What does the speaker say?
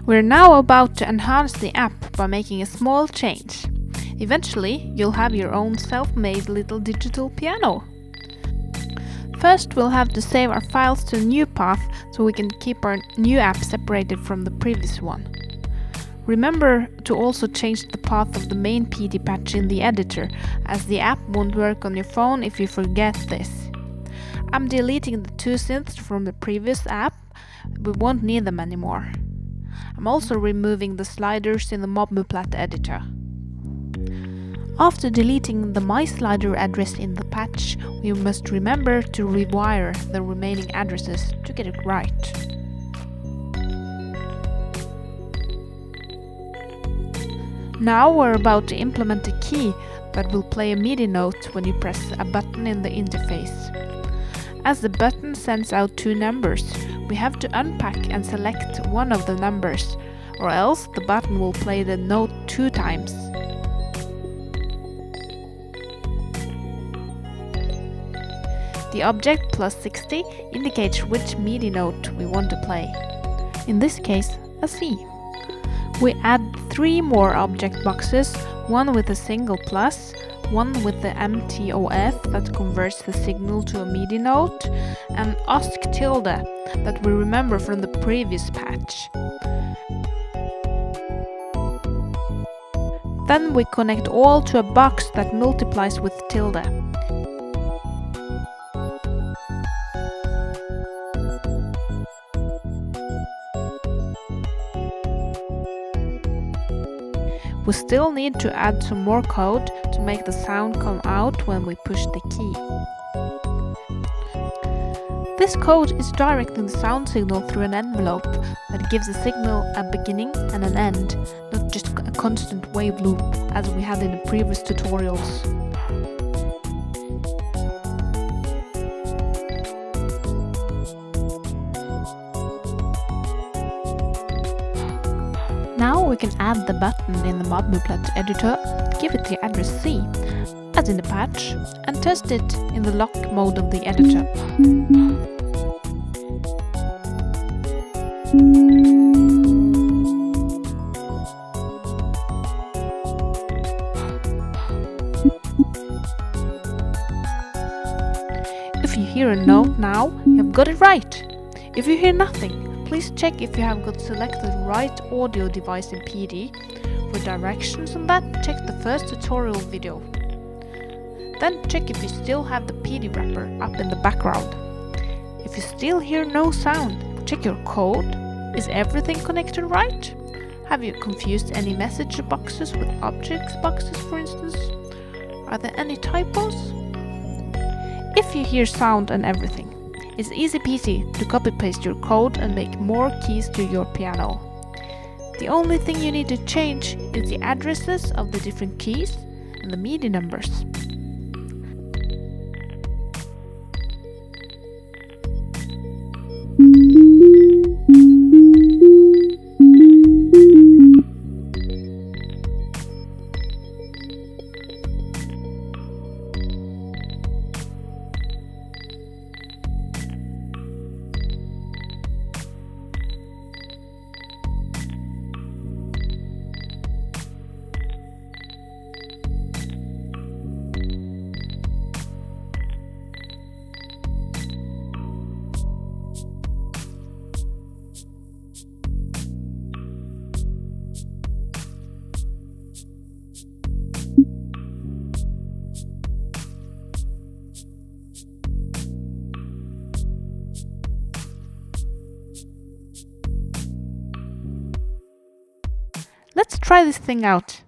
We're now about to enhance the app by making a small change. Eventually, you'll have your own self-made little digital piano. First, we'll have to save our files to a new path so we can keep our new app separated from the previous one. Remember to also change the path of the main PD patch in the editor, as the app won't work on your phone if you forget this. I'm deleting the two synths from the previous app. We won't need them anymore. I'm also removing the sliders in the MobMuPlat editor. After deleting the MySlider address in the patch, we must remember to rewire the remaining addresses to get it right. Now we're about to implement a key that will play a MIDI note when you press a button in the interface. As the button sends out two numbers, we have to unpack and select one of the numbers, or else the button will play the note 2 times. The object +60 indicates which MIDI note we want to play. In this case, a C. We add 3 more object boxes, one with a single plus, one with the MTOF that converts the signal to a MIDI note, and ask tilde that we remember from the previous patch. Then we connect all to a box that multiplies with tilde. We still need to add some more code to make the sound come out when we push the key. This code is directing the sound signal through an envelope that gives the signal a beginning and an end, not just a constant wave loop as we had in the previous tutorials. Now we can add the button in the MobMuPlat editor, give it the address C, as in the patch, and test it in the lock mode of the editor. If you hear a note now, you have got it right. If you hear nothing, please check if you have got selected the right audio device in PD. For directions on that, check the first tutorial video. Then check if you still have the PD wrapper up in the background. If you still hear no sound, check your code. Is everything connected right? Have you confused any message boxes with object boxes, for instance? Are there any typos? If you hear sound and everything, it's easy peasy to copy-paste your code and make more keys to your piano. The only thing you need to change is the addresses of the different keys and the MIDI numbers. Let's try this thing out.